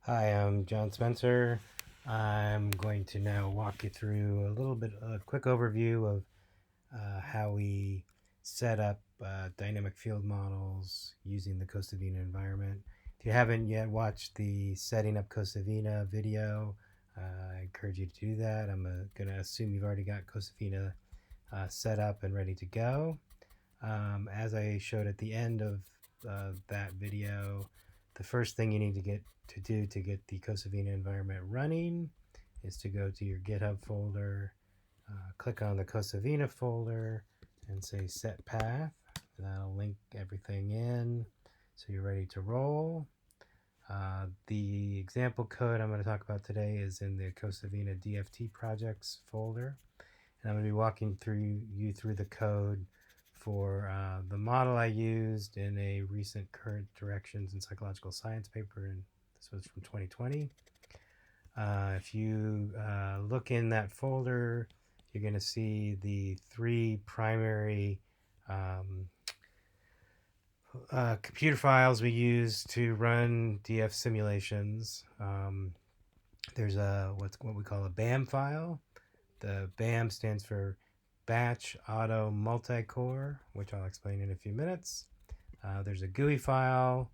Hi, I'm John Spencer. I'm going to now walk you through a quick overview of how we set up dynamic field models using the Cosavina environment. If you haven't yet watched the Setting Up Cosavina video, I encourage you to do that. I'm going to assume you've already got Cosavina set up and ready to go. As I showed at the end of that video, the first thing you need to do to get the Cosavina environment running is to go to your GitHub folder, click on the Cosavina folder, and say set path. That'll link everything in so you're ready to roll. The example code I'm going to talk about today is in the Cosavina DFT projects folder. And I'm going to be walking you through the code for the model I used in a recent current directions in psychological science paper, and this was from 2020. If you look in that folder, you're going to see the three primary computer files we use to run DF simulations. There's what we call a BAM file. The BAM stands for Batch Auto Multi-Core, which I'll explain in a few minutes. There's a GUI file,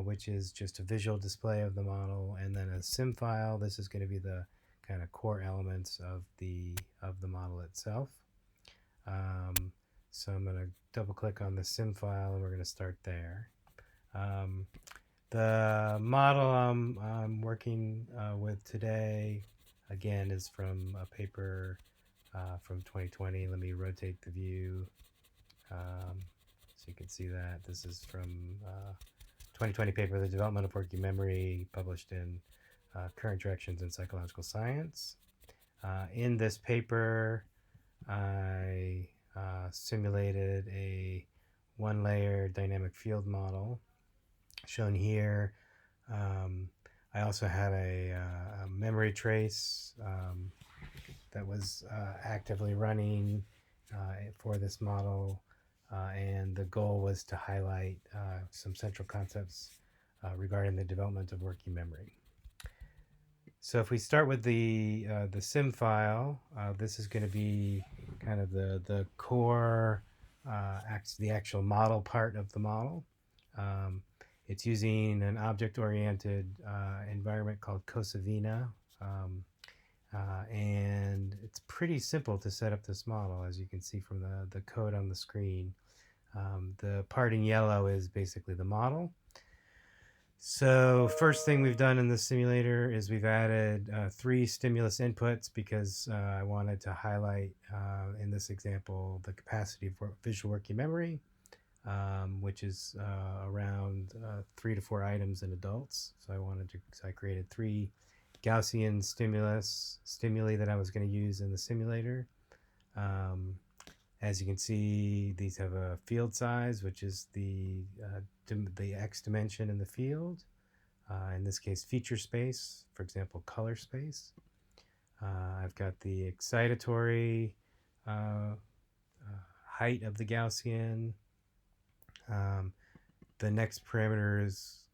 which is just a visual display of the model, and then a SIM file. This is going to be the kind of core elements of the model itself. So I'm going to double click on the SIM file, and we're going to start there. The model I'm working with today, again, is from a paper from 2020. Let me rotate the view so you can see that. This is from 2020 paper, The Development of Working Memory, published in Current Directions in Psychological Science. In this paper, I simulated a one-layer dynamic field model shown here. I also had a memory trace that was actively running for this model, and the goal was to highlight some central concepts regarding the development of working memory. So if we start with the SIM file, this is going to be kind of the core, the actual model part of the model. It's using an object-oriented environment called Cosavina, and it's pretty simple to set up this model, as you can see from the code on the screen. The part in yellow is basically the model. So first thing we've done in the simulator is we've added 3 stimulus inputs because I wanted to highlight, in this example, the capacity for visual working memory, which is around 3 to 4 items in adults. So I created 3 Gaussian stimuli that I was going to use in the simulator. As you can see, these have a field size, which is the X dimension in the field. In this case, feature space, for example, color space. I've got the excitatory height of the Gaussian. The next parameter is,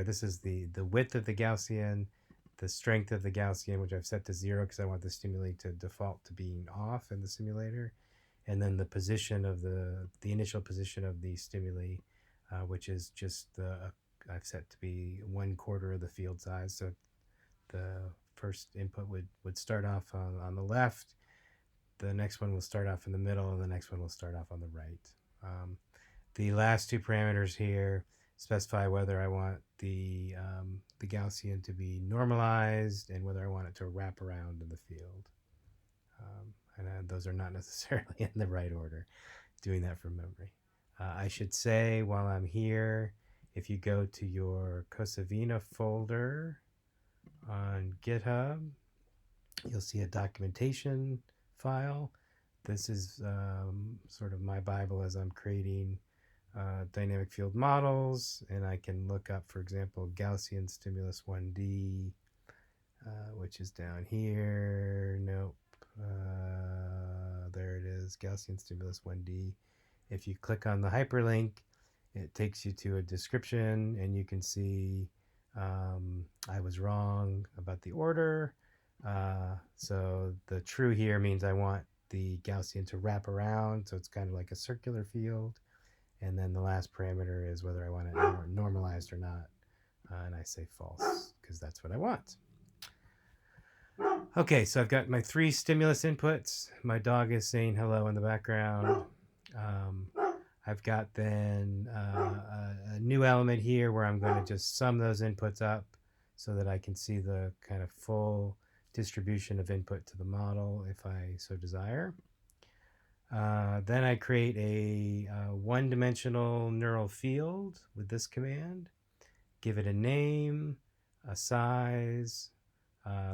this is the width of the Gaussian, the strength of the Gaussian, which I've set to 0 because I want the stimuli to default to being off in the simulator. And then the position of the initial position of the stimuli, which is just I've set to be 1/4 of the field size. So the first input would start off on the left, the next one will start off in the middle, and the next one will start off on the right. The last 2 parameters here specify whether I want the Gaussian to be normalized and whether I want it to wrap around in the field. And those are not necessarily in the right order, doing that from memory. I should say, while I'm here, if you go to your Cosavina folder on GitHub, you'll see a documentation file. This is sort of my Bible as I'm creating dynamic field models, and I can look up, for example, Gaussian stimulus 1D, which is down here. Nope. There it is, Gaussian stimulus 1D. If you click on the hyperlink, it takes you to a description, and you can see I was wrong about the order. So the true here means I want the Gaussian to wrap around, so it's kind of like a circular field. And then the last parameter is whether I want it normalized or not. And I say false because that's what I want. Okay, so I've got my 3 stimulus inputs. My dog is saying hello in the background. I've got then a new element here where I'm going to just sum those inputs up so that I can see the kind of full distribution of input to the model if I so desire. Then I create a one-dimensional neural field with this command. Give it a name, a size.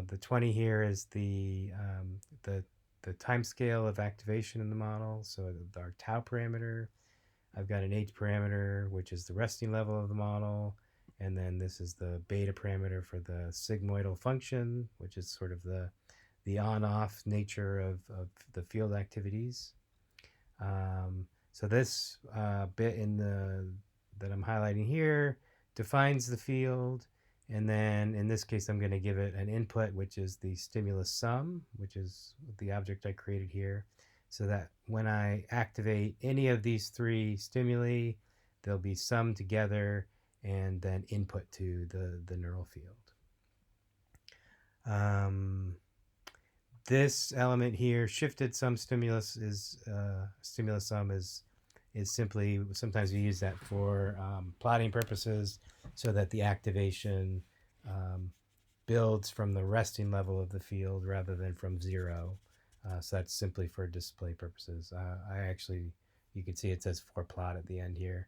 The 20 here is the time scale of activation in the model, so our tau parameter. I've got an H parameter, which is the resting level of the model, and then this is the beta parameter for the sigmoidal function, which is sort of the on-off nature of the field activities. So this bit that I'm highlighting here defines the field, and then in this case I'm going to give it an input, which is the stimulus sum, which is the object I created here, so that when I activate any of these 3 stimuli, they'll be summed together and then input to the neural field. This element here, shifted sum stimulus, is stimulus sum is simply, sometimes we use that for plotting purposes, so that the activation builds from the resting level of the field rather than from 0. So that's simply for display purposes. I actually, you can see it says for plot at the end here.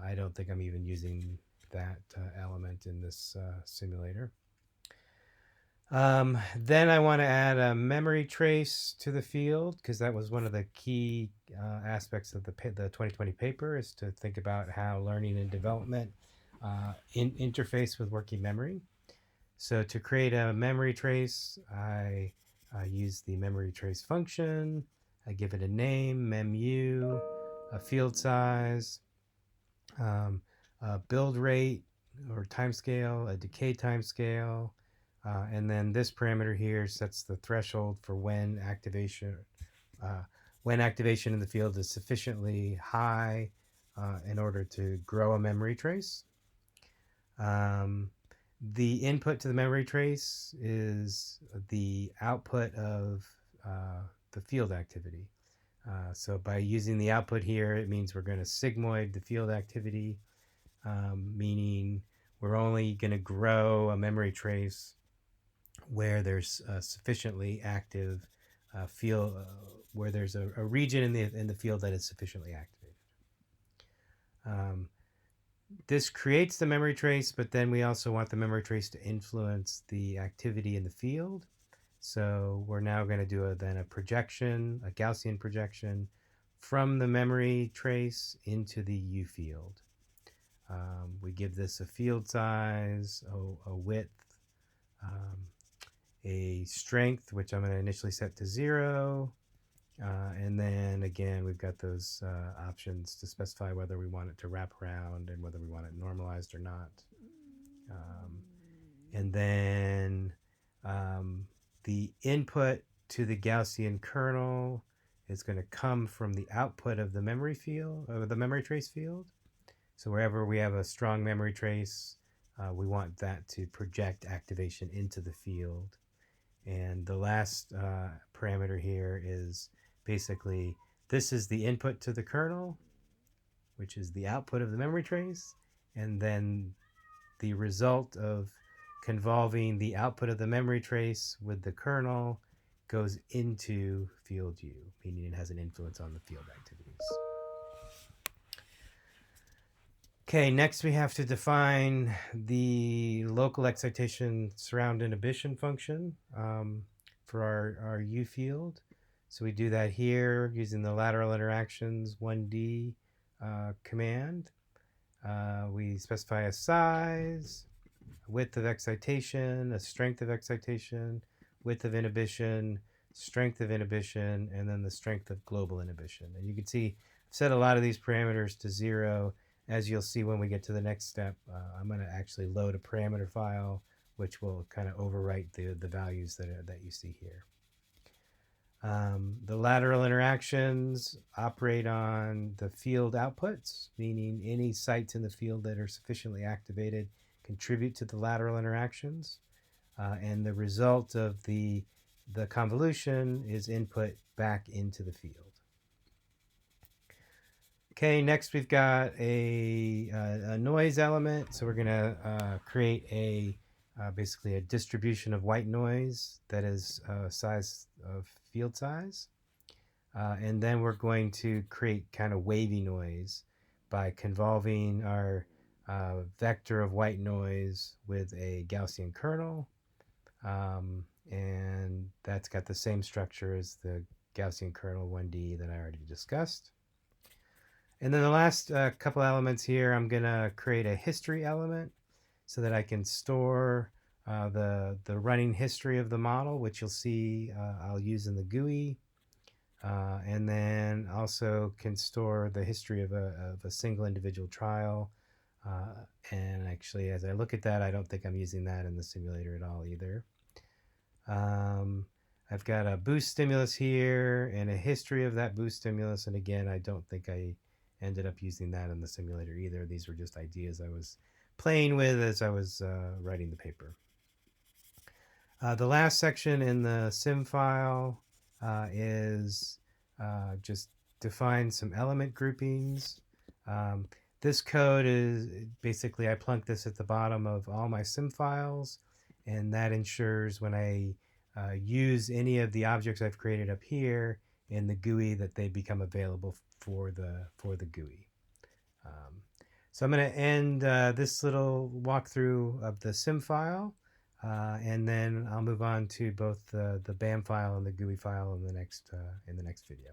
I don't think I'm even using that element in this simulator. Then I want to add a memory trace to the field, because that was one of the key aspects of the 2020 paper, is to think about how learning and development interface with working memory. So to create a memory trace, I use the memory trace function. I give it a name, memu, a field size, a build rate or timescale, a decay timescale, and then this parameter here sets the threshold for when activation in the field is sufficiently high in order to grow a memory trace. The input to the memory trace is the output of the field activity. So by using the output here, it means we're going to sigmoid the field activity, meaning we're only going to grow a memory trace where there's sufficiently active field, where there's a region in the field that is sufficiently activated. This creates the memory trace, but then we also want the memory trace to influence the activity in the field. So we're now going to do a projection, a Gaussian projection, from the memory trace into the U field. We give this a field size, a width, a strength, which I'm going to initially set to 0. And then again, we've got those options to specify whether we want it to wrap around and whether we want it normalized or not. And then the input to the Gaussian kernel is going to come from the output of the memory field, or the memory trace field. So wherever we have a strong memory trace, we want that to project activation into the field. And the last parameter here is basically, this is the input to the kernel, which is the output of the memory trace, and then the result of convolving the output of the memory trace with the kernel goes into field U, meaning it has an influence on the field activities. Okay, next we have to define the local excitation surround inhibition function for our U field. So we do that here using the lateral interactions 1D command. We specify a size, a width of excitation, a strength of excitation, width of inhibition, strength of inhibition, and then the strength of global inhibition. And you can see I've set a lot of these parameters to 0. As you'll see when we get to the next step, I'm going to actually load a parameter file which will kind of overwrite the values that you see here. The lateral interactions operate on the field outputs, meaning any sites in the field that are sufficiently activated contribute to the lateral interactions. And the result of the convolution is input back into the field. Okay, next we've got a noise element. So we're going to create basically a distribution of white noise that is size of field size. And then we're going to create kind of wavy noise by convolving our vector of white noise with a Gaussian kernel. And that's got the same structure as the Gaussian kernel 1D that I already discussed. And then the last couple elements here, I'm going to create a history element so that I can store the running history of the model, which you'll see I'll use in the GUI. And then also can store the history of a single individual trial. And actually, as I look at that, I don't think I'm using that in the simulator at all either. I've got a boost stimulus here and a history of that boost stimulus. And again, I don't think I ended up using that in the simulator either. These were just ideas I was playing with as I was writing the paper. The last section in the sim file is just define some element groupings. This code is basically, I plunk this at the bottom of all my sim files, and that ensures when I use any of the objects I've created up here in the GUI that they become available for the GUI. So I'm going to end this little walkthrough of the sim file, and then I'll move on to both the BAM file and the GUI file in the next video.